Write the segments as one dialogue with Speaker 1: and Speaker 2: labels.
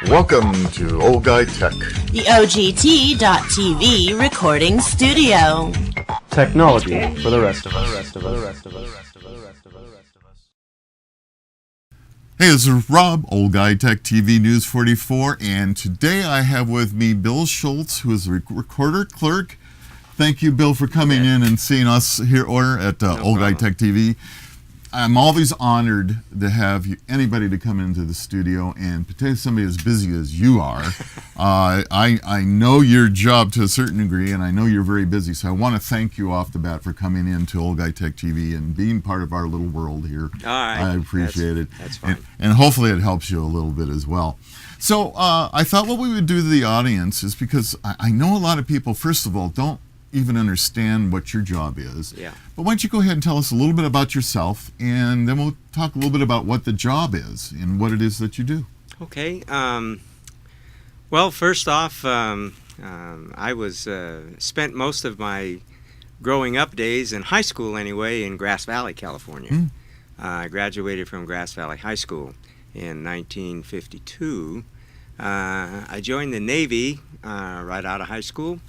Speaker 1: Welcome to Old Guy Tech,
Speaker 2: the OGT.TV recording studio.
Speaker 3: Technology for the rest of us.
Speaker 1: Hey, this is Rob, Old Guy Tech TV News 44, and today I have with me Bill Schultz, who is a recorder clerk. Thank you, Bill, for coming in and seeing us here at Old Guy Tech TV. I'm always honored to have anybody to come into the studio, and particularly somebody as busy as you are. I know your job to a certain degree, and I know you're very busy, so I want to thank you off the bat for coming in to Old Guy Tech TV and being part of our little world here.
Speaker 4: All right.
Speaker 1: I appreciate it.
Speaker 4: That's fine.
Speaker 1: And hopefully it helps you a little bit as well. So I thought what we would do to the audience is, because I know a lot of people, first of all, don't even understand what your job is.
Speaker 4: Yeah.
Speaker 1: But why don't you go ahead and tell us a little bit about yourself, and then we'll talk a little bit about what the job is and what it is that you do.
Speaker 4: Okay. Well, first off, I spent most of my growing up days in high school anyway in Grass Valley, California. I graduated from Grass Valley High School in 1952. I joined the Navy right out of high school.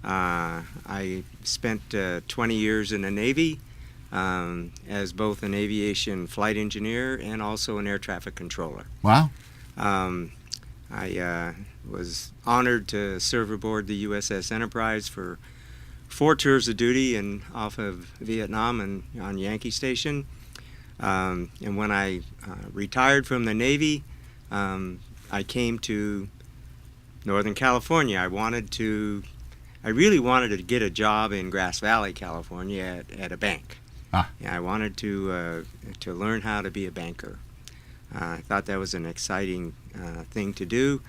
Speaker 4: I spent 20 years in the Navy as both an aviation flight engineer and also an air traffic controller.
Speaker 1: Wow.
Speaker 4: I was honored to serve aboard the USS Enterprise for 4 tours of duty and off of Vietnam and on Yankee Station. And when I retired from the Navy, I came to Northern California. I really wanted to get a job in Grass Valley, California at a bank. I wanted to learn how to be a banker. I thought that was an exciting thing to do.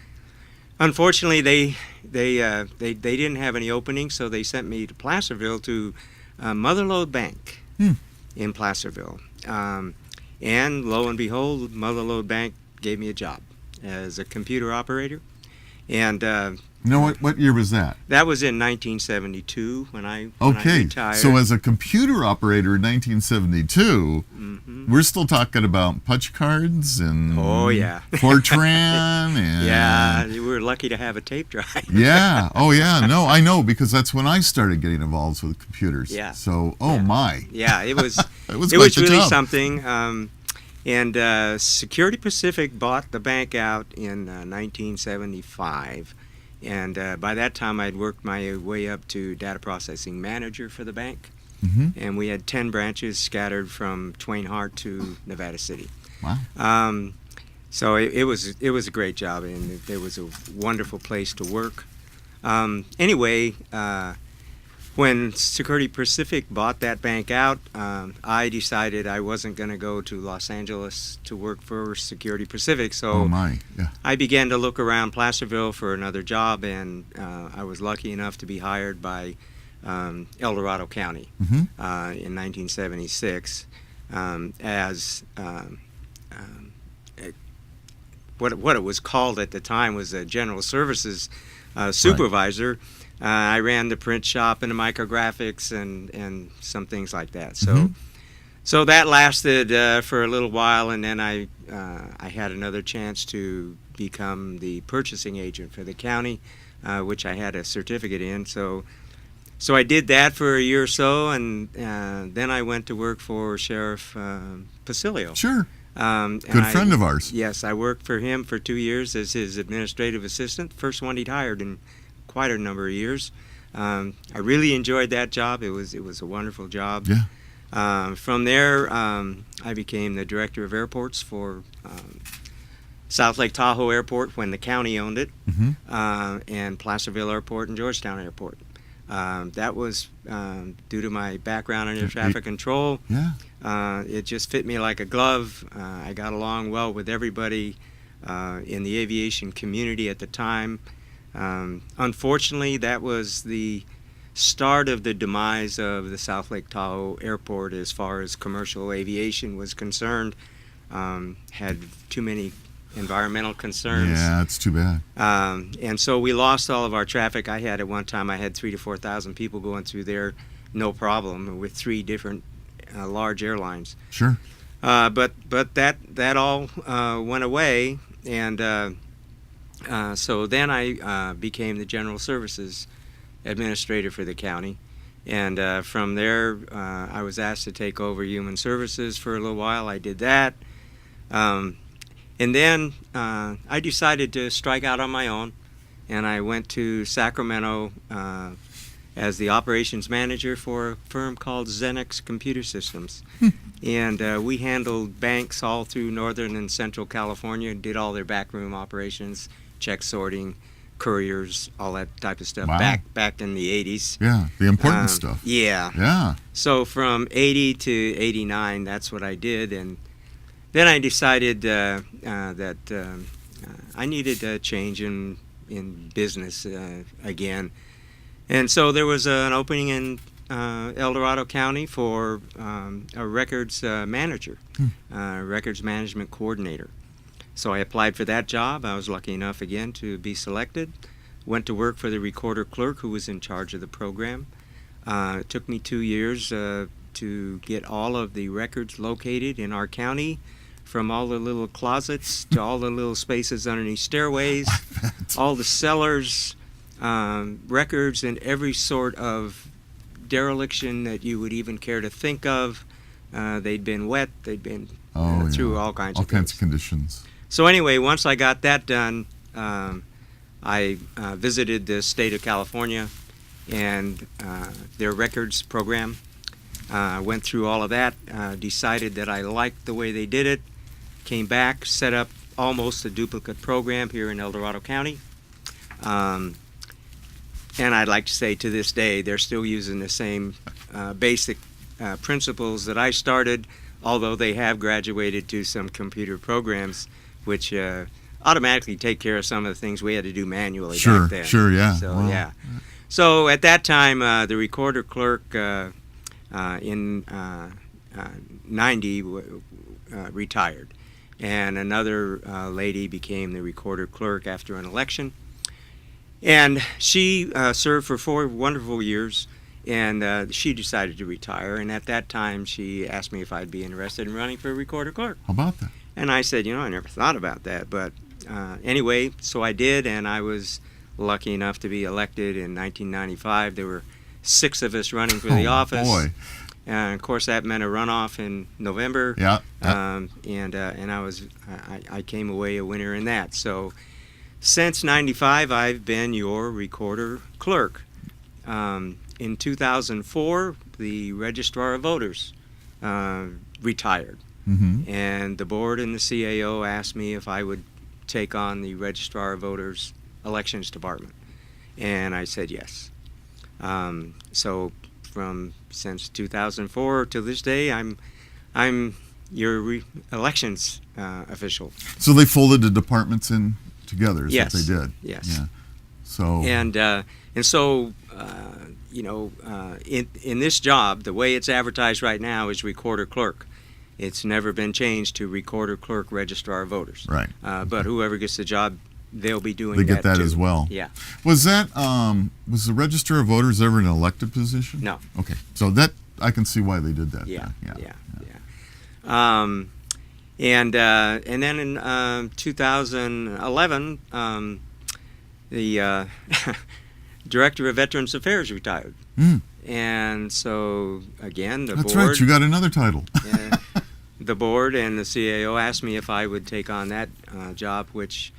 Speaker 4: Unfortunately, they didn't have any openings, so they sent me to Placerville to Motherlode Bank in Placerville. And lo and behold, Motherlode Bank gave me a job as a computer operator. And
Speaker 1: what year was that?
Speaker 4: That was in 1972 when I retired.
Speaker 1: So as a computer operator in 1972, we're still talking about punch cards and Fortran and
Speaker 4: yeah, you were lucky to have a tape drive.
Speaker 1: Yeah. Oh yeah. No, I know, because that's when I started getting involved with computers.
Speaker 4: Yeah.
Speaker 1: So my.
Speaker 4: Yeah, it was
Speaker 1: it was
Speaker 4: really
Speaker 1: job.
Speaker 4: something. And Security Pacific bought the bank out in 1975. And by that time, I'd worked my way up to data processing manager for the bank. And we had 10 branches scattered from Twain Harte to Nevada City.
Speaker 1: Wow.
Speaker 4: So it was a great job, and it was a wonderful place to work. Anyway, when Security Pacific bought that bank out, I decided I wasn't going to go to Los Angeles to work for Security Pacific. So I began to look around Placerville for another job, and I was lucky enough to be hired by Dorado County in 1976 as what it was called at the time was a general services supervisor. Right. I ran the print shop and the micrographics and some things like that. So that lasted for a little while, and then I had another chance to become the purchasing agent for the county, which I had a certificate in. So I did that for a year or so, and then I went to work for Sheriff Pacilio.
Speaker 1: Sure. Good friend of ours.
Speaker 4: Yes, I worked for him for 2 years as his administrative assistant, first one he'd hired in quite a number of years. I really enjoyed that job. It was a wonderful job.
Speaker 1: Yeah.
Speaker 4: From there, I became the director of airports for South Lake Tahoe Airport when the county owned it, and Placerville Airport and Georgetown Airport. That was due to my background in air traffic control.
Speaker 1: Yeah.
Speaker 4: It just fit me like a glove. I got along well with everybody in the aviation community at the time. Unfortunately, that was the start of the demise of the South Lake Tahoe Airport as far as commercial aviation was concerned. Had too many environmental concerns.
Speaker 1: Yeah, it's too bad.
Speaker 4: And so we lost all of our traffic. At one time, I had 3,000 to 4,000 people going through there, no problem, with 3 different large airlines. So then I became the general services administrator for the county. And from there, I was asked to take over human services for a little while. I did that. And then I decided to strike out on my own, and I went to Sacramento as the operations manager for a firm called Xenix Computer Systems. And we handled banks all through northern and central California, did all their backroom operations, check sorting, couriers, all that type of stuff.
Speaker 1: Wow.
Speaker 4: Back in the 80s.
Speaker 1: Yeah, the important stuff.
Speaker 4: Yeah.
Speaker 1: Yeah.
Speaker 4: So from 80 to 89, that's what I did. And then I decided that I needed a change in business again. And so there was an opening in El Dorado County for a records manager, records management coordinator. So I applied for that job. I was lucky enough again to be selected. Went to work for the recorder clerk who was in charge of the program. It took me 2 years to get all of the records located in our county, from all the little closets to all the little spaces underneath stairways, all the cellars, records, and every sort of dereliction that you would even care to think of. They'd been wet, they'd been through all kinds of
Speaker 1: conditions.
Speaker 4: So anyway, once I got that done, I visited the state of California and their records program. Went through all of that, decided that I liked the way they did it, came back, set up almost a duplicate program here in El Dorado County. And I'd like to say to this day, they're still using the same basic principles that I started, although they have graduated to some computer programs, which automatically take care of some of the things we had to do manually back then.
Speaker 1: Sure, yeah.
Speaker 4: So,
Speaker 1: wow.
Speaker 4: yeah. So at that time, the recorder clerk in 90 retired, and another lady became the recorder clerk after an election. And she served for 4 wonderful years, and she decided to retire. And at that time, she asked me if I'd be interested in running for recorder clerk.
Speaker 1: How about that?
Speaker 4: And I said, I never thought about that. But anyway, so I did, and I was lucky enough to be elected in 1995. There were 6 of us running for the office.
Speaker 1: Boy.
Speaker 4: And of course, that meant a runoff in November.
Speaker 1: Yeah.
Speaker 4: And I came away a winner in that. So since '95, I've been your recorder clerk. In 2004, the Registrar of Voters retired.
Speaker 1: Mm-hmm.
Speaker 4: And the board and the CAO asked me if I would take on the Registrar of Voters Elections Department. And I said yes. So since 2004 to this day, I'm your elections official.
Speaker 1: So they folded the departments in together. Is
Speaker 4: Yes.
Speaker 1: what they did.
Speaker 4: Yes.
Speaker 1: Yeah. So.
Speaker 4: And so in this job, the way it's advertised right now is recorder clerk. It's never been changed to recorder clerk registrar of voters.
Speaker 1: Right.
Speaker 4: But whoever gets the job, they'll be doing
Speaker 1: They
Speaker 4: that
Speaker 1: get that
Speaker 4: too.
Speaker 1: as well.
Speaker 4: Yeah.
Speaker 1: Was that was the Register of Voters ever an elected position?
Speaker 4: No.
Speaker 1: Okay, so that I can see why they did that.
Speaker 4: Yeah.
Speaker 1: then.
Speaker 4: Yeah. And then in 2011, the Director of Veterans Affairs retired.
Speaker 1: Mm.
Speaker 4: And so again, the
Speaker 1: That's
Speaker 4: board.
Speaker 1: right. You got another title.
Speaker 4: The board and the CAO asked me if I would take on that job, which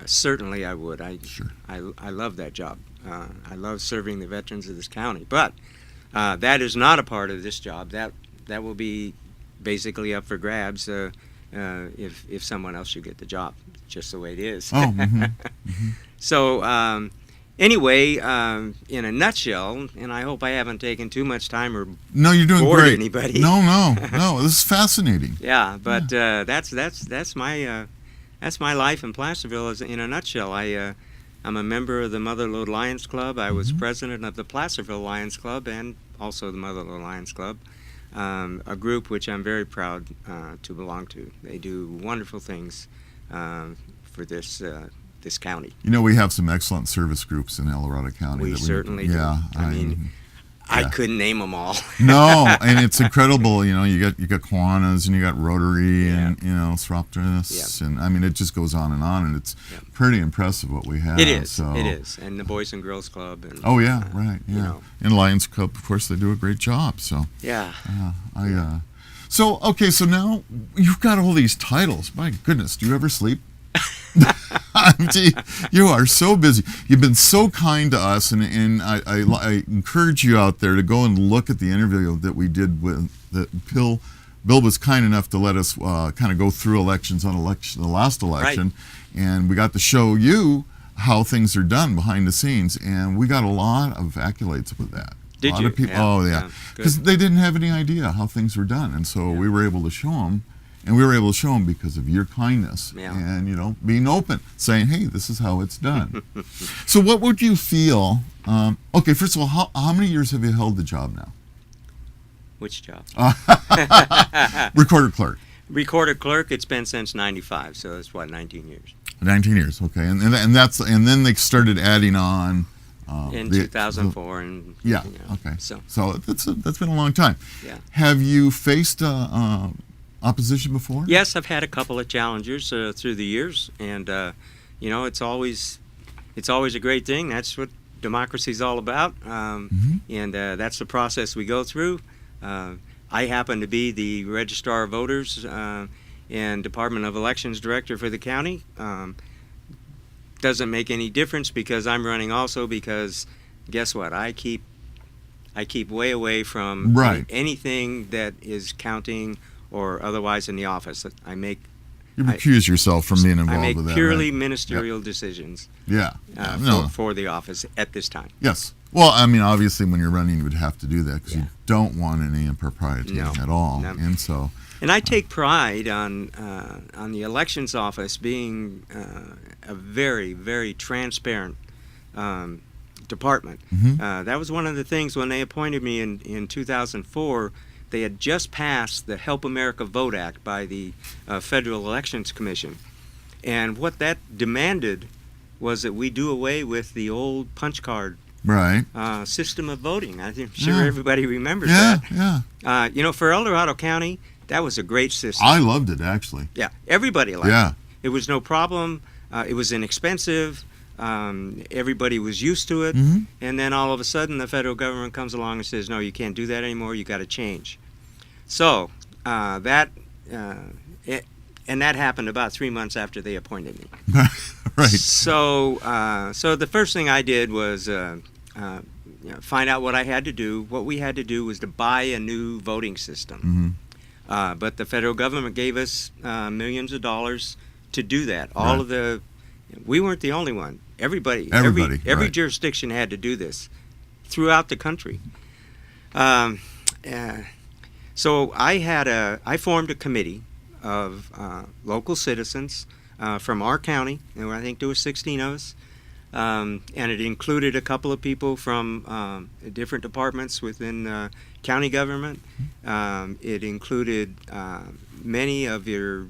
Speaker 4: certainly I would.
Speaker 1: Sure.
Speaker 4: I love that job. I love serving the veterans of this county. But that is not a part of this job. That will be basically up for grabs if someone else should get the job. Just the way it is.
Speaker 1: Oh. Mm-hmm. Mm-hmm.
Speaker 4: So anyway, in a nutshell, and I hope I haven't taken too much time or
Speaker 1: No, you're doing
Speaker 4: bored
Speaker 1: great.
Speaker 4: anybody.
Speaker 1: No. This is fascinating.
Speaker 4: Yeah, but that's my life in Placerville in a nutshell. I'm a member of the Motherlode Lions Club. I was president of the Placerville Lions Club and also the Motherlode Lions Club, a group which I'm very proud to belong to. They do wonderful things for this county.
Speaker 1: You know, we have some excellent service groups in El Dorado County.
Speaker 4: We certainly do.
Speaker 1: Yeah,
Speaker 4: I mean, I couldn't name them all.
Speaker 1: No, and it's incredible. You know, you got Kiwanis and you got Rotary and Thropternus, and I mean it just goes on, and it's pretty impressive what we have.
Speaker 4: It is.
Speaker 1: So.
Speaker 4: It is, and the Boys and Girls Club. And,
Speaker 1: right. Yeah.
Speaker 4: You know.
Speaker 1: And Lions Club, of course, they do a great job. So.
Speaker 4: Yeah.
Speaker 1: So so now you've got all these titles. My goodness, do you ever sleep? Gee, you are so busy. You've been so kind to us, and I encourage you out there to go and look at the interview that we did with that Bill was kind enough to let us kind of go through elections on the last election, and we got to show you how things are done behind the scenes, and we got a lot of accolades with that.
Speaker 4: Did
Speaker 1: a lot
Speaker 4: you?
Speaker 1: Of people, because they didn't have any idea how things were done, and so we were able to show them. And we were able to show them because of your kindness and, you know, being open, saying, hey, this is how it's done. So what would you feel? Okay, first of all, how many years have you held the job now?
Speaker 4: Which job?
Speaker 1: Recorder clerk.
Speaker 4: Recorder clerk, it's been since 95, so it's, 19 years.
Speaker 1: 19 years, okay. And then they started adding on.
Speaker 4: In 2004. And
Speaker 1: okay.
Speaker 4: So
Speaker 1: that's been a long time.
Speaker 4: Yeah.
Speaker 1: Have you faced opposition before?
Speaker 4: Yes, I've had a couple of challengers through the years, and you know, it's always a great thing. That's what democracy is all about, and that's the process we go through. I happen to be the Registrar of Voters and Department of Elections Director for the county. Doesn't make any difference because I'm running also because guess what? I keep way away from anything that is counting or otherwise in the office.
Speaker 1: You recuse yourself from being involved with that.
Speaker 4: I make purely ministerial decisions. For the office at this time.
Speaker 1: Yes. Well, I mean, obviously, when you're running, you would have to do that because you don't want any impropriety at all.
Speaker 4: No.
Speaker 1: And
Speaker 4: I take pride on the elections office being a very, very transparent department. That was one of the things when they appointed me in 2004. They had just passed the Help America Vote Act by the Federal Elections Commission. And what that demanded was that we do away with the old punch card system of voting. I'm sure everybody remembers that. You know, for El Dorado County, that was a great system.
Speaker 1: I loved it, actually.
Speaker 4: Yeah, everybody liked it. It was no problem. It was inexpensive. Everybody was used to it, and then all of a sudden the federal government comes along and says, no, you can't do that anymore, you got to change. So that happened about 3 months after they appointed me. So the first thing I did was find out what I had to do. What we had to do was to buy a new voting system. But the federal government gave us millions of dollars to do that. We weren't the only one. Every jurisdiction had to do this throughout the country. So I formed a committee of local citizens from our county, and I think there were 16 of us, and it included a couple of people from different departments within county government. It included many of your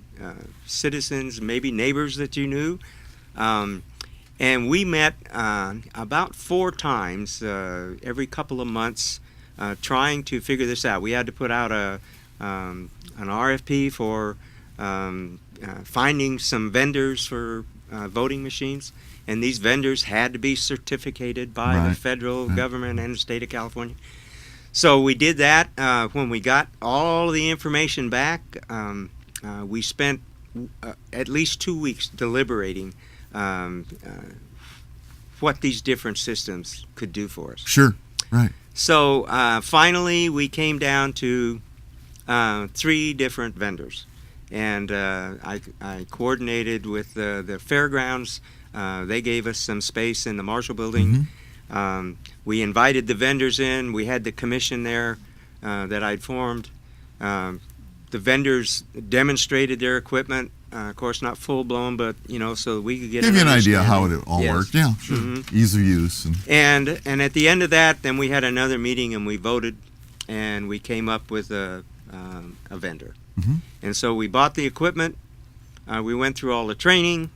Speaker 4: citizens, maybe neighbors that you knew. And we met about 4 times every couple of months trying to figure this out. We had to put out an RFP for finding some vendors for voting machines, and these vendors had to be certificated by the federal government and the state of California. So we did that. When we got all the information back, we spent at least 2 weeks deliberating what these different systems could do for us.
Speaker 1: Sure, right.
Speaker 4: So finally we came down to 3 different vendors, and I coordinated with the fairgrounds. They gave us some space in the Marshall Building. We invited the vendors in. We had the commission there that I'd formed. The vendors demonstrated their equipment. Of course, not full blown, but so we could get
Speaker 1: give you an idea how it all worked. Yeah, sure. Ease of use.
Speaker 4: And at the end of that, then we had another meeting and we voted, and we came up with a vendor. And so we bought the equipment. We went through all the training,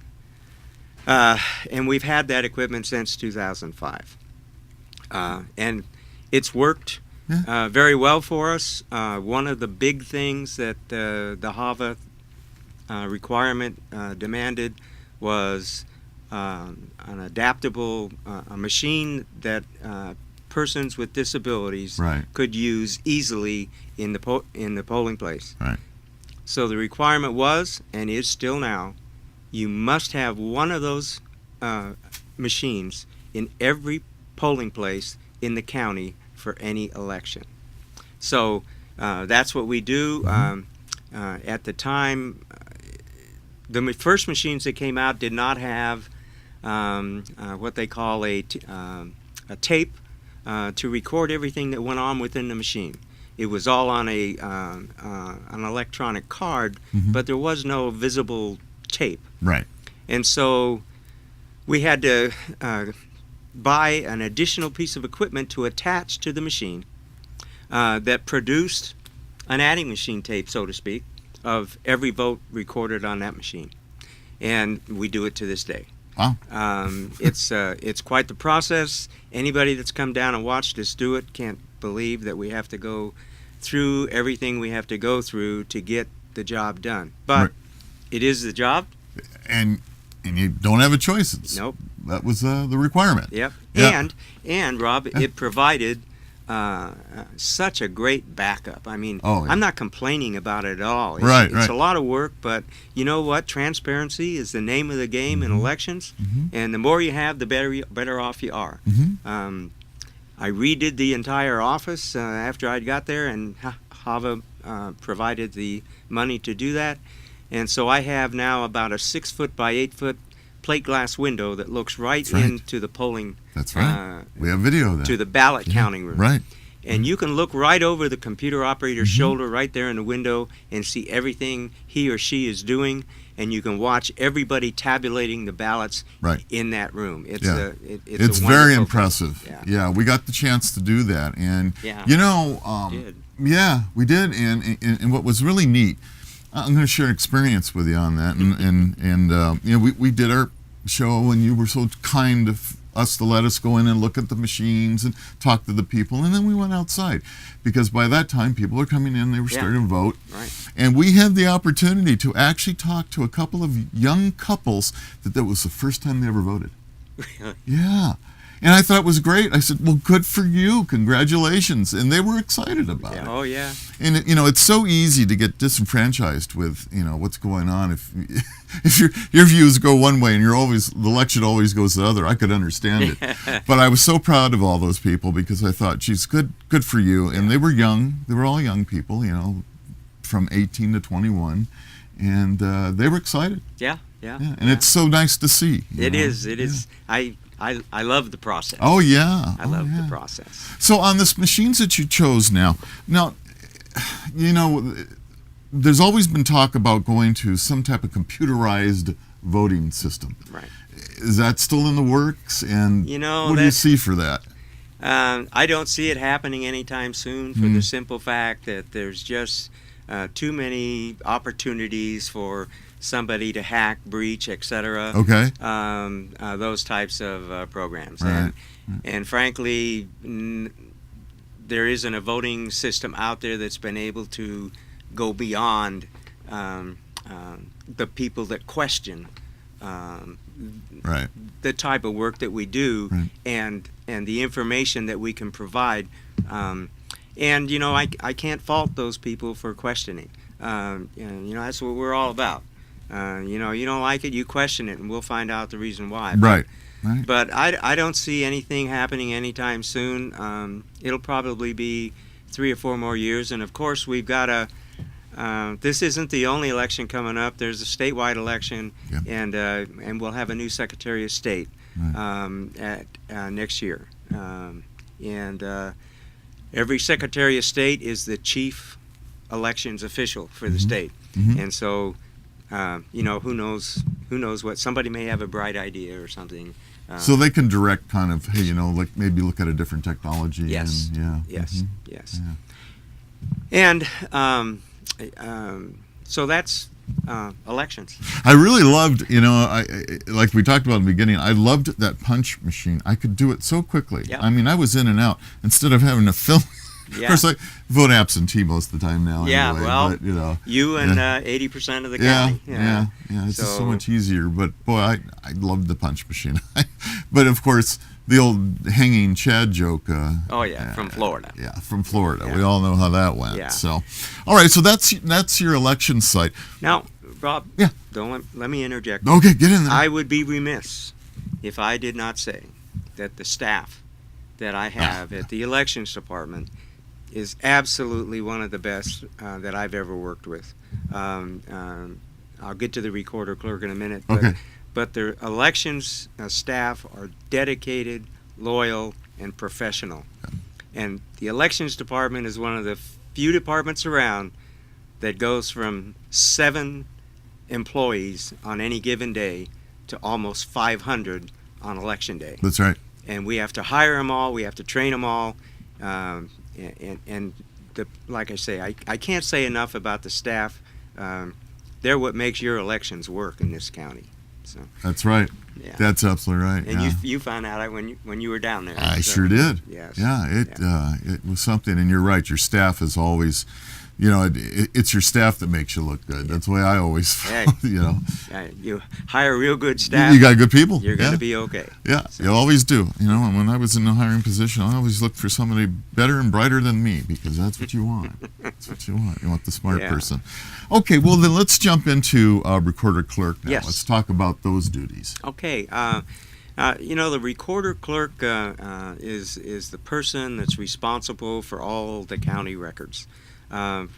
Speaker 4: and we've had that equipment since 2005. And it's worked
Speaker 1: Yeah.
Speaker 4: very well for us. One of the big things that the HAVA requirement demanded was an adaptable a machine that persons with disabilities
Speaker 1: Right.
Speaker 4: could use easily in the polling place.
Speaker 1: Right.
Speaker 4: So the requirement was, and is still now, you must have one of those machines in every polling place in the county for any election. So that's what we do. At the time, the first machines that came out did not have what they call a tape to record everything that went on within the machine. It was all on an electronic card, but there was no visible tape.
Speaker 1: Right.
Speaker 4: And so we had to buy an additional piece of equipment to attach to the machine that produced an adding machine tape, so to speak, of every vote recorded on that machine. And we do it to this day.
Speaker 1: Wow.
Speaker 4: It's quite the process. Anybody that's come down and watched us do it can't believe that we have to go through everything we have to go through to get the job done. But
Speaker 1: Right.
Speaker 4: it is the job.
Speaker 1: And you don't have a choice.
Speaker 4: Nope.
Speaker 1: That was the requirement.
Speaker 4: Yep.
Speaker 1: Yeah.
Speaker 4: And Rob, it provided such a great backup. I mean,
Speaker 1: Oh, yeah.
Speaker 4: I'm not complaining about it at all.
Speaker 1: Right,
Speaker 4: It's
Speaker 1: right.
Speaker 4: a lot of work, but you know what? Transparency is the name of the game in elections, and the more you have, the better off you are. I redid the entire office after I got there, and HAVA provided the money to do that. And so I have now about a 6-foot by 8-foot plate glass window that looks right
Speaker 1: That's right.
Speaker 4: into the polling.
Speaker 1: That's right. We have video of that.
Speaker 4: To the ballot counting room.
Speaker 1: Right.
Speaker 4: And you can look right over the computer operator's shoulder right there in the window and see everything he or she is doing, and you can watch everybody tabulating the ballots
Speaker 1: Right.
Speaker 4: in that room. It's
Speaker 1: Yeah.
Speaker 4: it's
Speaker 1: It's
Speaker 4: a
Speaker 1: very
Speaker 4: wonderful
Speaker 1: impressive.
Speaker 4: thing.
Speaker 1: Yeah, we got the chance to do that, and
Speaker 4: Yeah.
Speaker 1: you know,
Speaker 4: Did.
Speaker 1: yeah, we did. And what was really neat, I'm going to share an experience with you on that. And you know, we did our show, and you were so kind of us to let us go in and look at the machines and talk to the people, and then we went outside because by that time people are coming in, they were starting to vote.
Speaker 4: Right.
Speaker 1: And we had the opportunity to actually talk to a couple of young couples that was the first time they ever voted.
Speaker 4: Really?
Speaker 1: Yeah. And I thought it was great. I said, well, good for you. Congratulations. And they were excited about
Speaker 4: Yeah.
Speaker 1: it.
Speaker 4: Oh, yeah.
Speaker 1: And, you know, it's so easy to get disenfranchised with, you know, what's going on. If your views go one way and the election always goes the other, I could understand it. But I was so proud of all those people because I thought, geez, good for you. And they were young. They were all young people, you know, from 18 to 21. And they were excited.
Speaker 4: Yeah.
Speaker 1: Yeah. And it's so nice to see.
Speaker 4: It
Speaker 1: know?
Speaker 4: is. It is. I love the process.
Speaker 1: Oh, yeah.
Speaker 4: I love the process.
Speaker 1: So on this machines that you chose now, you know, there's always been talk about going to some type of computerized voting system.
Speaker 4: Right.
Speaker 1: Is that still in the works? And
Speaker 4: You know,
Speaker 1: what do you see for that?
Speaker 4: I don't see it happening anytime soon for the simple fact that there's just too many opportunities for somebody to hack, breach, etc.
Speaker 1: Okay.
Speaker 4: Those types of programs.
Speaker 1: Right.
Speaker 4: And frankly, there isn't a voting system out there that's been able to go beyond the people that question
Speaker 1: Right.
Speaker 4: the type of work that we do
Speaker 1: Right.
Speaker 4: and the information that we can provide. And, you know, I can't fault those people for questioning. And, you know, that's what we're all about. You know, you don't like it, you question it, and we'll find out the reason why.
Speaker 1: Right. Right.
Speaker 4: But I don't see anything happening anytime soon. It'll probably be 3 or 4 more years. And, of course, we've got this isn't the only election coming up. There's a statewide election,
Speaker 1: Yep.
Speaker 4: and we'll have a new Secretary of State
Speaker 1: Right.
Speaker 4: at next year. Every Secretary of State is the chief elections official for the state. And so, you know, who knows what, somebody may have a bright idea or something.
Speaker 1: So they can direct kind of, hey, you know, like maybe look at a different technology.
Speaker 4: Yes.
Speaker 1: And,
Speaker 4: Yes.
Speaker 1: Mhm.
Speaker 4: Yes.
Speaker 1: Yeah.
Speaker 4: And so that's elections.
Speaker 1: I really loved, like we talked about in the beginning, I loved that punch machine. I could do it so quickly.
Speaker 4: Yep.
Speaker 1: I mean, I was in and out instead of having to fill.
Speaker 4: Yeah.
Speaker 1: Of course, I vote absentee most of the time now.
Speaker 4: Yeah,
Speaker 1: anyway,
Speaker 4: well,
Speaker 1: but,
Speaker 4: you and 80% of the county.
Speaker 1: Yeah. It's just so
Speaker 4: So-
Speaker 1: much easier. But boy, I loved the punch machine. But of course, the old hanging Chad joke.
Speaker 4: Oh yeah, from Florida.
Speaker 1: Yeah, from Florida.
Speaker 4: Yeah.
Speaker 1: We all know how that went.
Speaker 4: Yeah.
Speaker 1: So, all right. So that's your election site.
Speaker 4: Now, Rob,
Speaker 1: Yeah.
Speaker 4: don't let me interject.
Speaker 1: Okay, get in there.
Speaker 4: I would be remiss if I did not say that the staff that I have at the elections department is absolutely one of the best that I've ever worked with. I'll get to the recorder clerk in a minute, but their elections staff are dedicated, loyal, and professional. And the elections department is one of the few departments around that goes from 7 employees on any given day to almost 500 on election day.
Speaker 1: That's right.
Speaker 4: And we have to hire them all, we have to train them all, and like I say, I can't say enough about the staff. They're what makes your elections work in this county. So
Speaker 1: That's right.
Speaker 4: yeah,
Speaker 1: That's absolutely right.
Speaker 4: and
Speaker 1: yeah.
Speaker 4: you found out when you were down there.
Speaker 1: I
Speaker 4: So,
Speaker 1: sure did.
Speaker 4: Yes.
Speaker 1: Yeah, it was something, and you're right. Your staff is always, it's your staff that makes you look good. That's the way I always
Speaker 4: Hey.
Speaker 1: felt,
Speaker 4: You hire real good staff.
Speaker 1: You got good people.
Speaker 4: You're going
Speaker 1: yeah.
Speaker 4: to be okay.
Speaker 1: Yeah, you always do. And when I was in the hiring position, I always looked for somebody better and brighter than me because that's what you want. That's what you want. You want the smart
Speaker 4: Yeah.
Speaker 1: person. Okay, well then let's jump into recorder clerk now.
Speaker 4: Yes.
Speaker 1: Let's talk about those duties.
Speaker 4: Okay. The recorder clerk is the person that's responsible for all the county records.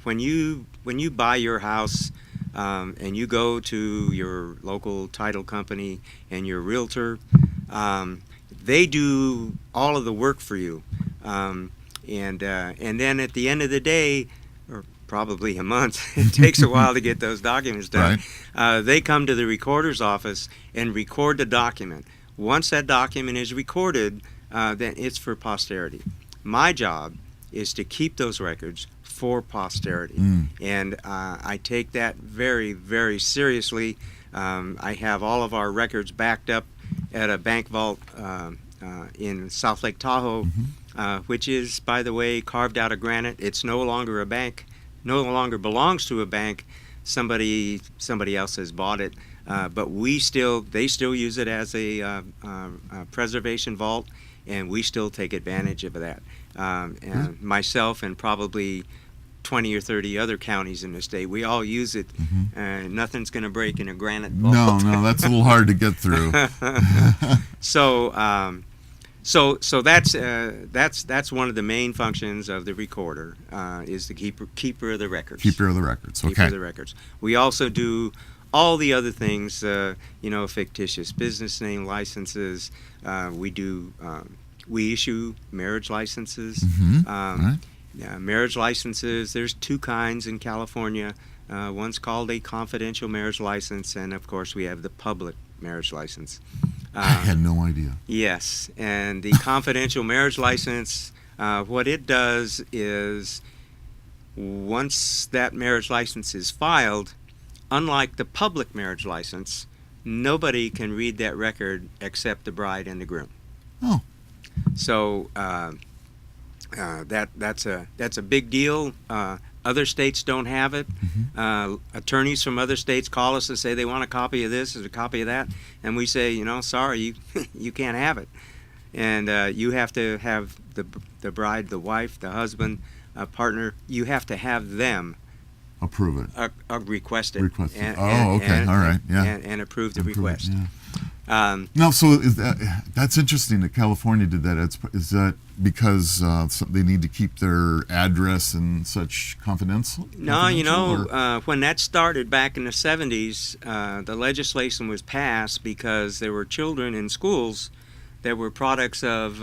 Speaker 4: When you buy your house and you go to your local title company and your realtor, they do all of the work for you. And then at the end of the day, or probably a month, it takes a while to get those documents done. They come to the recorder's office and record the document. Once that document is recorded, then it's for posterity. My job is to keep those records for posterity. And I take that very, very seriously. I have all of our records backed up at a bank vault in South Lake Tahoe, which is, by the way, carved out of granite. It's no longer a bank, no longer belongs to a bank. Somebody else has bought it, but they still use it as a preservation vault, and we still take advantage of that. And myself and probably 20 or 30 other counties in the state, we all use it. Nothing's going to break in a granite vault.
Speaker 1: No, that's a little hard to get through.
Speaker 4: So that's one of the main functions of the recorder, is the keeper of the records.
Speaker 1: Keeper of the records. Okay.
Speaker 4: Keeper of the records. We also do all the other things, fictitious business name licenses. We issue marriage licenses.
Speaker 1: Right.
Speaker 4: Marriage licenses, there's 2 kinds in California. One's called a confidential marriage license, and of course we have the public marriage license.
Speaker 1: I had no idea.
Speaker 4: Yes, and the confidential marriage license, what it does is once that marriage license is filed, unlike the public marriage license, nobody can read that record except the bride and the groom.
Speaker 1: Oh.
Speaker 4: So that's a big deal. Other states don't have it. Attorneys from other states call us and say they want a copy of this or a copy of that, and we say, sorry, you can't have it, and you have to have the bride, the wife, the husband, partner. You have to have them
Speaker 1: approve it.
Speaker 4: Request it.
Speaker 1: Request it.
Speaker 4: And,
Speaker 1: Okay. All right. Yeah.
Speaker 4: And approve the request.
Speaker 1: Yeah. No, so that's interesting that California did that. Is that because they need to keep their address and such confidential?
Speaker 4: No, when that started back in the 70s, the legislation was passed because there were children in schools that were products of,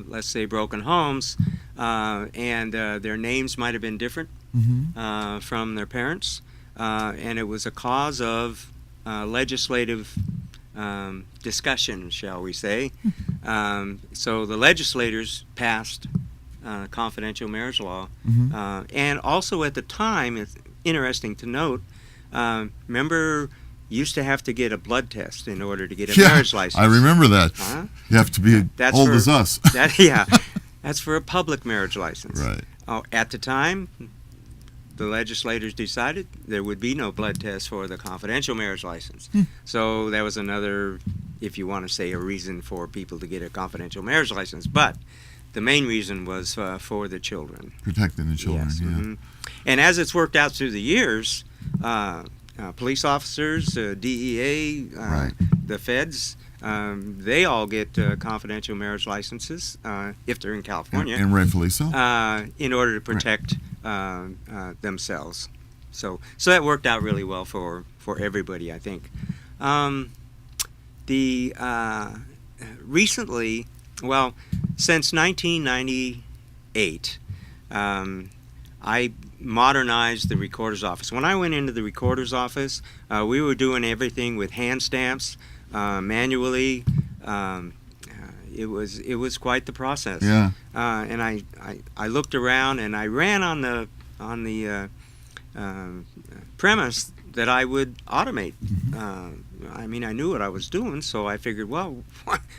Speaker 4: let's say, broken homes, and their names might have been different from their parents, and it was a cause of legislative discussion, shall we say. So the legislators passed confidential marriage law, and also at the time, it's interesting to note, Remember, you used to have to get a blood test in order to get a
Speaker 1: Yeah,
Speaker 4: marriage license.
Speaker 1: I remember that.
Speaker 4: Huh?
Speaker 1: You have to be
Speaker 4: That's
Speaker 1: old
Speaker 4: for-
Speaker 1: as us.
Speaker 4: That's for a public marriage license.
Speaker 1: Right.
Speaker 4: At the time, the legislators decided there would be no blood test for the confidential marriage license. So that was another, if you want to say, a reason for people to get a confidential marriage license. But the main reason was for the children.
Speaker 1: Protecting the children,
Speaker 4: Yes.
Speaker 1: yeah.
Speaker 4: Mhm. And as it's worked out through the years, police officers, DEA,
Speaker 1: Right.
Speaker 4: the feds, they all get confidential marriage licenses if they're in California.
Speaker 1: And rightfully so.
Speaker 4: In order to protect themselves. So that worked out really well for everybody, I think. Recently, well, since 1998, I modernized the recorder's office. When I went into the recorder's office, we were doing everything with hand stamps, manually. It was quite the process.
Speaker 1: Yeah.
Speaker 4: And I looked around and I ran on the premise that I would automate. I mean, I knew what I was doing, so I figured, well,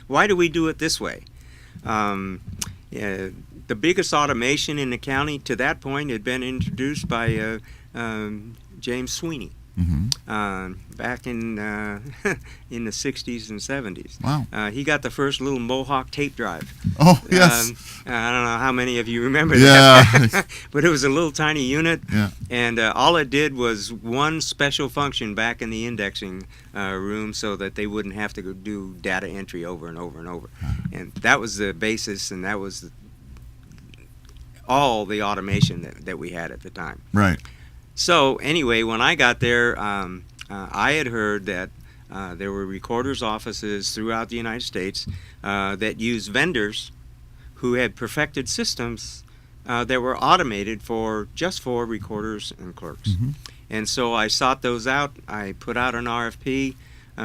Speaker 4: why do we do it this way? The biggest automation in the county to that point had been introduced by James Sweeney. Back in in the 60s and 70s.
Speaker 1: Wow.
Speaker 4: He got the first little Mohawk tape drive.
Speaker 1: Oh, yes.
Speaker 4: I don't know how many of you remember
Speaker 1: Yeah.
Speaker 4: that, but it was a little tiny unit,
Speaker 1: Yeah.
Speaker 4: and all it did was one special function back in the indexing room so that they wouldn't have to go do data entry over and over and over. And that was the basis, and that was all the automation that we had at the time.
Speaker 1: Right.
Speaker 4: So anyway, when I got there, I had heard that there were recorders' offices throughout the United States that used vendors who had perfected systems that were automated just for recorders and clerks. And so I sought those out. I put out an RFP,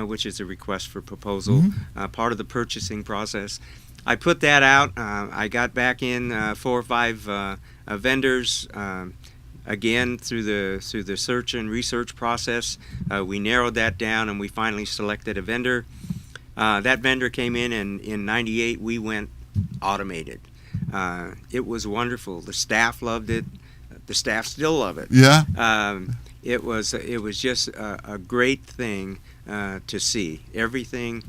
Speaker 4: which is a request for proposal, part of the purchasing process. I put that out. I got back in 4 or 5 vendors. Again, through the search and research process, we narrowed that down and we finally selected a vendor. That vendor came in '98. We went automated. It was wonderful. The staff loved it. The staff still love it.
Speaker 1: Yeah.
Speaker 4: It was just a great thing to see. Everything,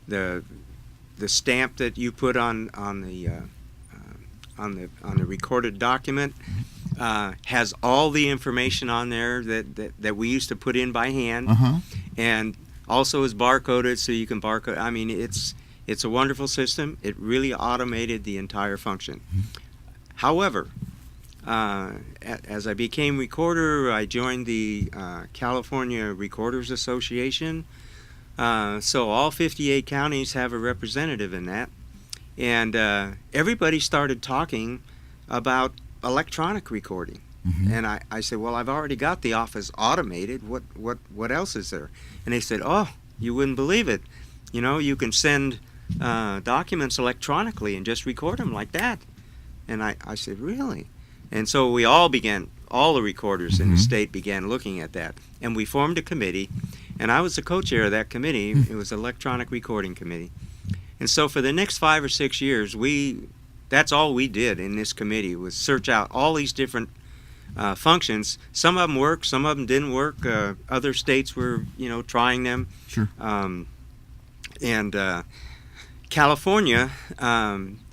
Speaker 4: the stamp that you put on the recorded document. Has all the information on there that we used to put in by hand, and also is barcoded, so you can barcode. I mean, it's a wonderful system. It really automated the entire function. However, as I became recorder, I joined the California Recorders Association. So all 58 counties have a representative in that, and everybody started talking about electronic recording. And I said, well, I've already got the office automated. What else is there? And they said, oh, you wouldn't believe it. You know, you can send documents electronically and just record them like that. And I said, really? And so we all the recorders in the state began looking at that. And we formed a committee, and I was the co-chair of that committee. It was Electronic Recording Committee. And so for the next 5 or 6 years, that's all we did in this committee was search out all these different functions. Some of them worked, some of them didn't work. Other states were, trying them.
Speaker 1: Sure.
Speaker 4: And California,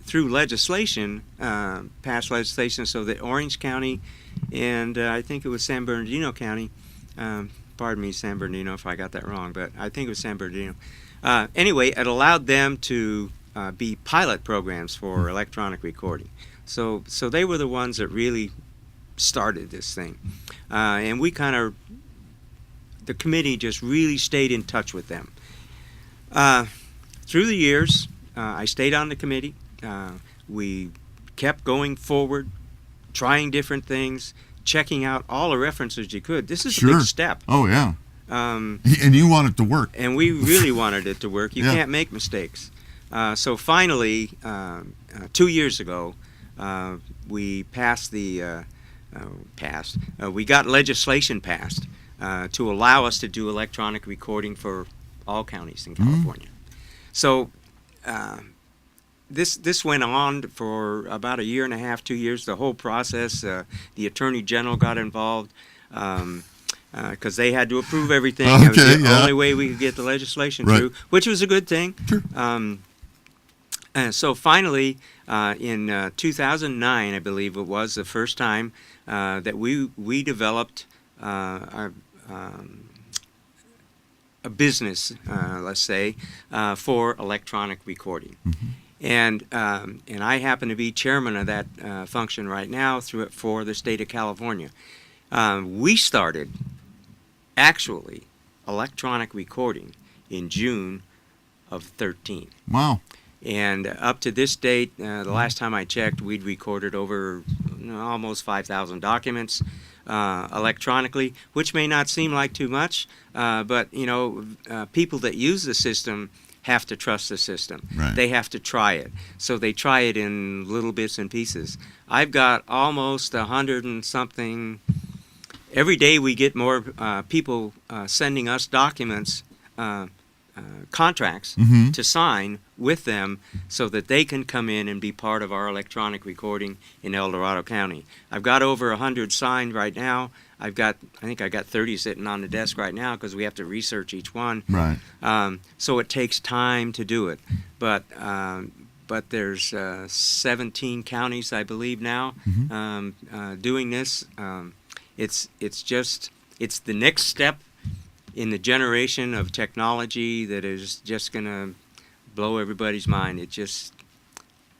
Speaker 4: through legislation, passed legislation so that Orange County and I think it was San Bernardino County, pardon me, San Bernardino if I got that wrong, but I think it was San Bernardino. Anyway, it allowed them to be pilot programs for electronic recording. So they were the ones that really started this thing. And the committee just really stayed in touch with them. Through the years, I stayed on the committee. We kept going forward, trying different things, checking out all the references you could. This is a big step.
Speaker 1: Oh, yeah. And you want it to work.
Speaker 4: And we really wanted it to work. You
Speaker 1: Yeah.
Speaker 4: can't make mistakes. So finally, 2 years ago, we passed we got legislation passed to allow us to do electronic recording for all counties in California. So this went on for about a year and a half, 2 years, the whole process. The Attorney General got involved because they had to approve everything.
Speaker 1: Okay,
Speaker 4: It was the
Speaker 1: yeah.
Speaker 4: only way we could get the legislation
Speaker 1: Right.
Speaker 4: through, which was a good thing.
Speaker 1: Sure.
Speaker 4: So finally, in 2009, I believe it was the first time that we developed a business, let's say, for electronic recording. And I happen to be chairman of that function right now for the state of California. We started, actually, electronic recording in June of 13.
Speaker 1: Wow.
Speaker 4: And up to this date, the last time I checked, we'd recorded over almost 5,000 documents electronically, which may not seem like too much, but people that use the system have to trust the system.
Speaker 1: Right.
Speaker 4: They have to try it. So they try it in little bits and pieces. I've got almost 100 and something. Every day we get more people sending us documents, contracts to sign with them so that they can come in and be part of our electronic recording in El Dorado County. I've got over 100 signed right now. I think I got 30 sitting on the desk right now because we have to research each one.
Speaker 1: Right.
Speaker 4: So it takes time to do it. But there's 17 counties, I believe, now doing this. It's the next step in the generation of technology that is just going to blow everybody's mind.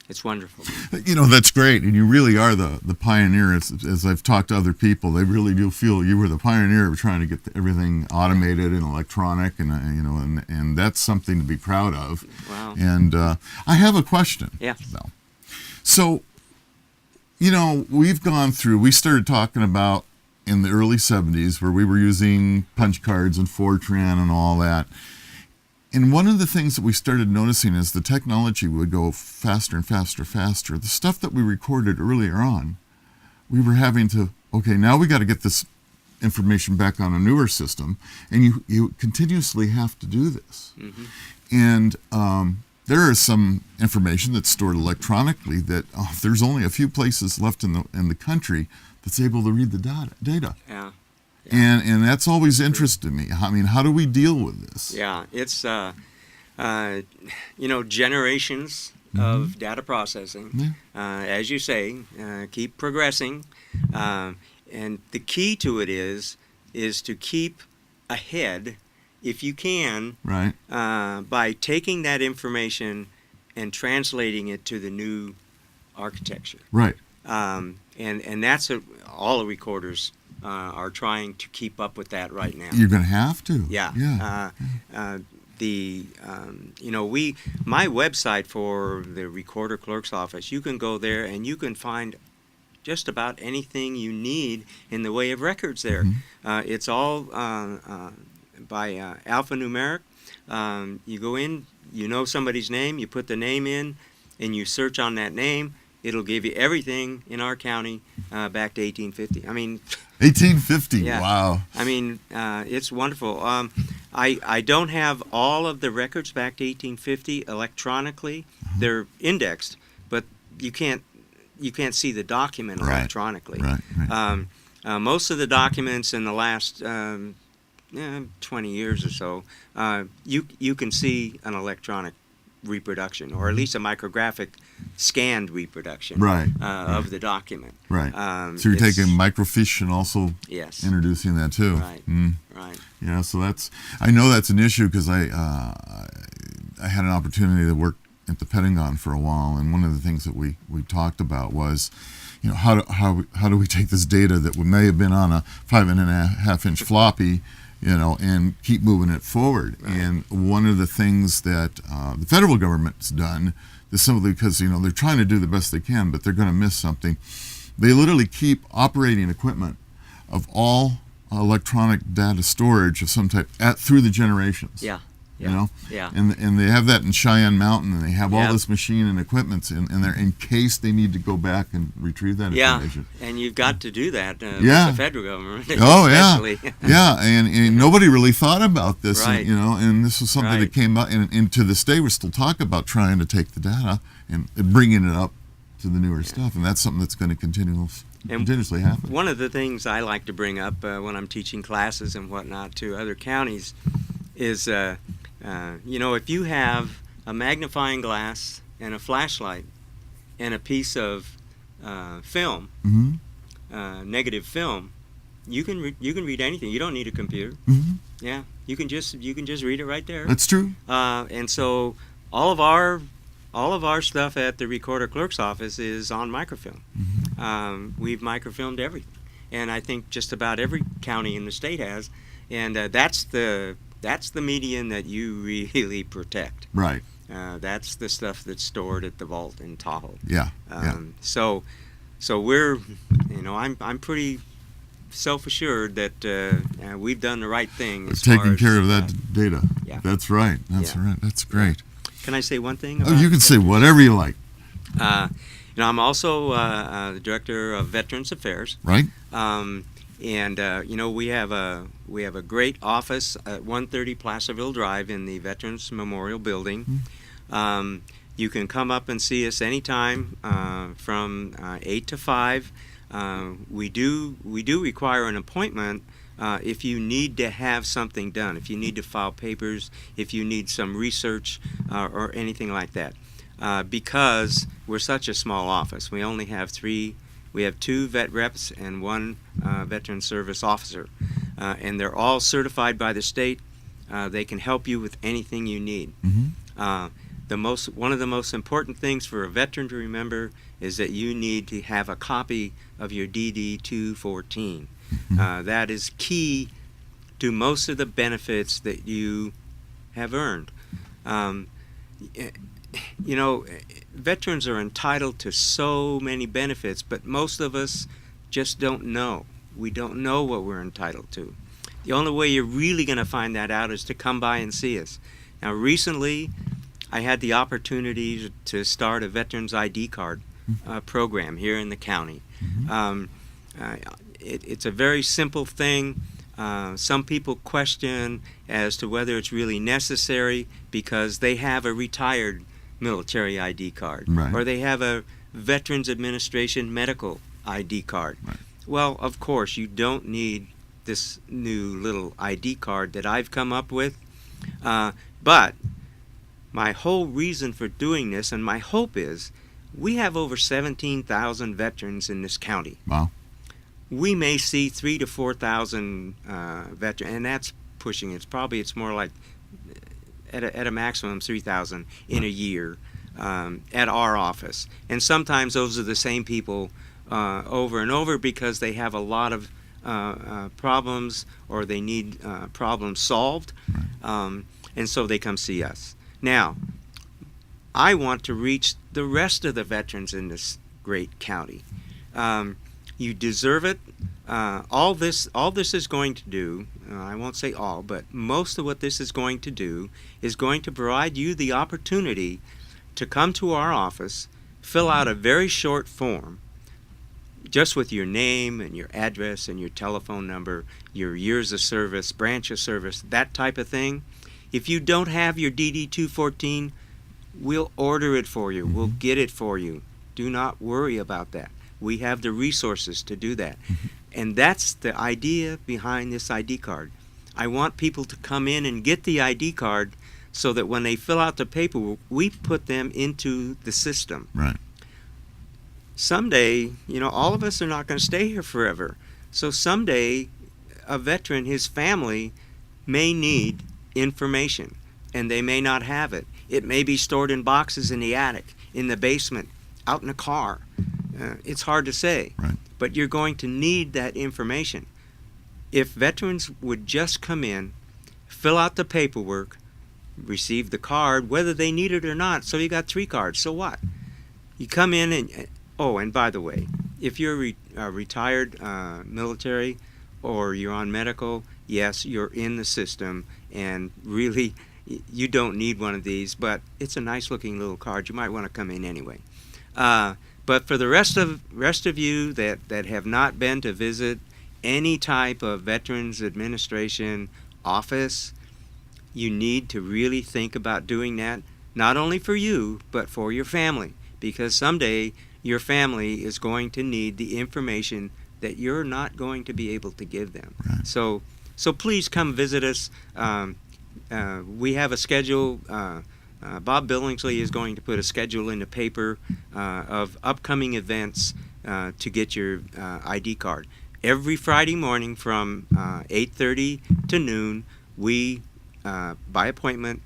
Speaker 4: It's wonderful.
Speaker 1: That's great, and you really are the pioneer. As I've talked to other people, they really do feel you were the pioneer of trying to get everything automated and electronic, and and that's something to be proud of.
Speaker 4: Wow.
Speaker 1: And I have a question.
Speaker 4: Yeah.
Speaker 1: Though. So, we started talking about in the early 70s where we were using punch cards and Fortran and all that. And one of the things that we started noticing is the technology would go faster and faster, faster. The stuff that we recorded earlier on, we were having to, now we got to get this information back on a newer system, and you continuously have to do this. And there is some information that's stored electronically that there's only a few places left in the country that's able to read the data.
Speaker 4: Yeah.
Speaker 1: And that's always interested me. I mean, how do we deal with this?
Speaker 4: Yeah, it's generations of data processing. As you say, keep progressing, and the key to it is to keep ahead, if you can,
Speaker 1: Right.
Speaker 4: By taking that information and translating it to the new architecture.
Speaker 1: Right.
Speaker 4: And that's all the recorders are trying to keep up with that right now.
Speaker 1: You're going to have to.
Speaker 4: Yeah.
Speaker 1: Yeah.
Speaker 4: My website for the recorder clerk's office, you can go there and you can find just about anything you need in the way of records there. It's all by alphanumeric. You go in, somebody's name, you put the name in, and you search on that name. It'll give you everything in our county back to 1850. I mean,
Speaker 1: 1850.
Speaker 4: Yeah.
Speaker 1: Wow.
Speaker 4: I mean, it's wonderful. I don't have all of the records back to 1850 electronically. They're indexed, but you can't see the document electronically.
Speaker 1: Right.
Speaker 4: Most of the documents in the last 20 years or so, you can see an electronic reproduction, or at least a micrographic scanned reproduction of the document.
Speaker 1: Right. So you're taking microfiche and also
Speaker 4: yes.
Speaker 1: introducing that too.
Speaker 4: Right. Right.
Speaker 1: Yeah. So I know that's an issue because I had an opportunity to work at the Pentagon for a while, and one of the things that we talked about was, how do we take this data that may have been on a 5.5-inch floppy, and keep moving it forward. Right. And one of the things that the federal government's done is simply because, they're trying to do the best they can, but they're going to miss something. They literally keep operating equipment of all electronic data storage of some type through the generations.
Speaker 4: Yeah.
Speaker 1: You know,
Speaker 4: Yeah.
Speaker 1: and they have that in Cheyenne Mountain, and they have all
Speaker 4: Yep.
Speaker 1: this machine and equipment in there in case they need to go back and retrieve that
Speaker 4: Yeah,
Speaker 1: information.
Speaker 4: and you've got to do that
Speaker 1: Yeah.
Speaker 4: with the federal government.
Speaker 1: Oh
Speaker 4: especially.
Speaker 1: yeah, and nobody really thought about this,
Speaker 4: Right.
Speaker 1: you know, and this was something
Speaker 4: Right.
Speaker 1: that came up, and to this day we're still talking about trying to take the data and bringing it up to the newer stuff, and that's something that's going to continuously happen.
Speaker 4: One of the things I like to bring up when I'm teaching classes and whatnot to other counties is, you know, if you have a magnifying glass and a flashlight and a piece of film,
Speaker 1: Mm-hmm.
Speaker 4: negative film, you can read anything. You don't need a computer.
Speaker 1: Mm-hmm.
Speaker 4: Yeah, you can just read it right there.
Speaker 1: That's true.
Speaker 4: And so all of our stuff at the recorder clerk's office is on microfilm.
Speaker 1: Mm-hmm.
Speaker 4: We've microfilmed everything, and I think just about every county in the state has. And that's the medium that you really protect.
Speaker 1: Right.
Speaker 4: That's the stuff that's stored at the vault in Tahoe.
Speaker 1: Yeah.
Speaker 4: So we're, you know, I'm pretty self-assured that we've done the right thing. As
Speaker 1: Taking
Speaker 4: far as,
Speaker 1: care of that data.
Speaker 4: Yeah.
Speaker 1: That's right. That's
Speaker 4: Yeah.
Speaker 1: right. That's great.
Speaker 4: Can I say one thing?
Speaker 1: Oh, you can say whatever you like.
Speaker 4: You know, I'm also the director of Veterans Affairs.
Speaker 1: Right.
Speaker 4: And you know, we have a great office at 130 Placerville Drive in the Veterans Memorial Building. You can come up and see us anytime from 8 to 5. We do require an appointment if you need to have something done, if you need to file papers, if you need some research or anything like that. Because we're such a small office, we only have we have 2 vet reps and 1 veteran service officer, and they're all certified by the state. They can help you with anything you need.
Speaker 1: Mm-hmm.
Speaker 4: One of the most important things for a veteran to remember is that you need to have a copy of your DD 214. That is key to most of the benefits that you have earned. You know, veterans are entitled to so many benefits, but most of us just don't know. We don't know what we're entitled to. The only way you're really going to find that out is to come by and see us. Now, recently, I had the opportunity to start a Veterans ID card program here in the county. It's a very simple thing. Some people question as to whether it's really necessary because they have a retired military ID card,
Speaker 1: right,
Speaker 4: or they have a Veterans Administration medical ID card.
Speaker 1: Right.
Speaker 4: Well, of course, you don't need this new little ID card that I've come up with, but my whole reason for doing this, and my hope is, we have over 17,000 veterans in this county.
Speaker 1: Wow.
Speaker 4: We may see 3,000 to 4,000 veterans, and that's pushing it. It's more like at a maximum 3,000 in a year at our office. And sometimes those are the same people over and over because they have a lot of problems or they need problems solved, and so they come see us. Now, I want to reach the rest of the veterans in this great county. You deserve it. All this is going to do, I won't say all, but most of what this is going to do is going to provide you the opportunity to come to our office, fill out a very short form, just with your name and your address and your telephone number, your years of service, branch of service, that type of thing. If you don't have your DD 214, we'll order it for you. We'll get it for you. Do not worry about that. We have the resources to do that. And that's the idea behind this ID card. I want people to come in and get the ID card so that when they fill out the paperwork, we put them into the system.
Speaker 1: Right.
Speaker 4: Someday, you know, all of us are not going to stay here forever. So someday, a veteran, his family, may need information, and they may not have it. It may be stored in boxes in the attic, in the basement, out in a car. It's hard to say,
Speaker 1: Right.
Speaker 4: but you're going to need that information. If veterans would just come in, fill out the paperwork, receive the card, whether they need it or not, so you got 3 cards, so what? You come in and, oh, and by the way, if you're retired military or you're on medical, yes, you're in the system, and really, you don't need one of these, but it's a nice looking little card. You might want to come in anyway. But for the rest of you that have not been to visit any type of Veterans Administration office, you need to really think about doing that, not only for you, but for your family, because someday your family is going to need the information that you're not going to be able to give them.
Speaker 1: Right.
Speaker 4: So please come visit us. We have a schedule. Bob Billingsley is going to put a schedule in the paper of upcoming events to get your ID card. Every Friday morning from 8:30 to noon, we, by appointment,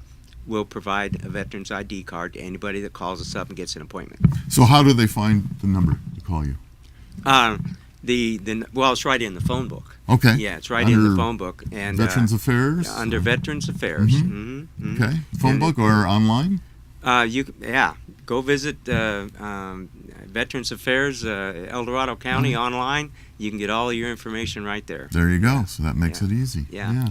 Speaker 4: will provide a veteran's ID card to anybody that calls us up and gets an appointment.
Speaker 1: So how do they find the number to call you?
Speaker 4: Well, it's right in the phone book.
Speaker 1: Okay.
Speaker 4: Yeah, it's right in the phone book. And
Speaker 1: Veterans Affairs?
Speaker 4: Under Veterans Affairs.
Speaker 1: Okay. Phone book or online?
Speaker 4: Go visit Veterans Affairs, El Dorado County online. You can get all of your information right there.
Speaker 1: There you go. So that makes it easy.
Speaker 4: Yeah.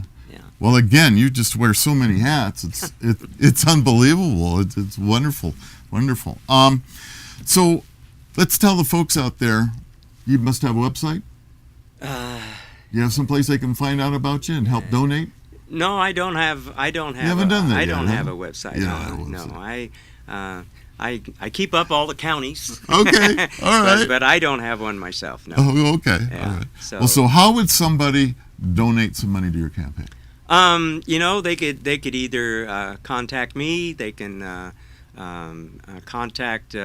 Speaker 1: Well, again, you just wear so many hats. It's unbelievable. It's wonderful, wonderful. So let's tell the folks out there, you must have a website. You have some place they can find out about you and help donate.
Speaker 4: No, I don't have. You
Speaker 1: haven't done that
Speaker 4: I
Speaker 1: yet,
Speaker 4: don't
Speaker 1: huh?
Speaker 4: have a website.
Speaker 1: Yeah,
Speaker 4: No. I keep up all the counties.
Speaker 1: Okay, all right.
Speaker 4: but I don't have one myself. No.
Speaker 1: Oh, okay.
Speaker 4: Yeah,
Speaker 1: All right.
Speaker 4: so-
Speaker 1: So how would somebody donate some money to your campaign?
Speaker 4: They could either contact me. They can contact.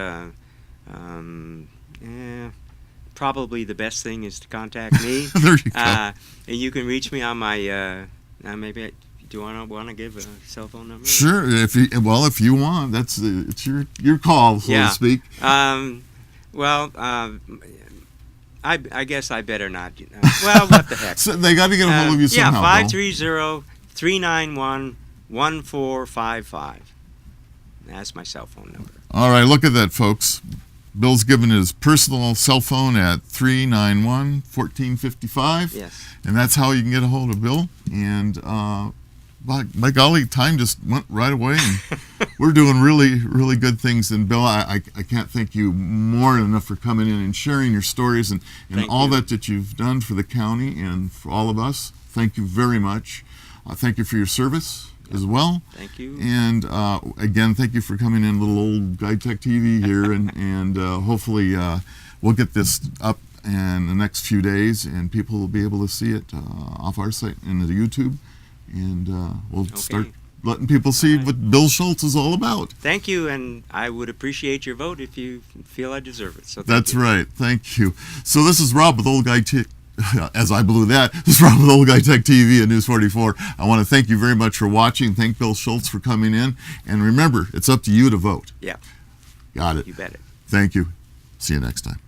Speaker 4: Probably the best thing is to contact me.
Speaker 1: There you go.
Speaker 4: And you can reach me on my. Maybe do you want to give a cell phone number?
Speaker 1: Sure. If you want, it's your call, so to speak.
Speaker 4: I guess I better not. Well, what the heck?
Speaker 1: So they got to get a hold of you somehow.
Speaker 4: 530-391-1455. That's my cell phone number.
Speaker 1: All right, look at that, folks. Bill's given his personal cell phone at 391-1455.
Speaker 4: Yes.
Speaker 1: And that's how you can get a hold of Bill. And by golly, time just went right away. And we're doing really, really good things. And Bill, I can't thank you more than enough for coming in and sharing your stories and all that you've done for the county and for all of us. Thank you very much. Thank you for your service as well.
Speaker 4: Thank you.
Speaker 1: And again, thank you for coming in, little old Guide Tech TV here, and hopefully we'll get this up in the next few days, and people will be able to see it off our site and the YouTube, and we'll start letting people see what Bill Schultz is all about.
Speaker 4: Thank you, and I would appreciate your vote if you feel I deserve it. So
Speaker 1: that's right. Thank you. So this is Rob with Old Guy Tech. As I blew that, this is Rob with Old Guy Tech TV at News 44. I want to thank you very much for watching. Thank Bill Schultz for coming in. And remember, it's up to you to vote.
Speaker 4: Yeah.
Speaker 1: Got it.
Speaker 4: You bet it.
Speaker 1: Thank you. See you next time.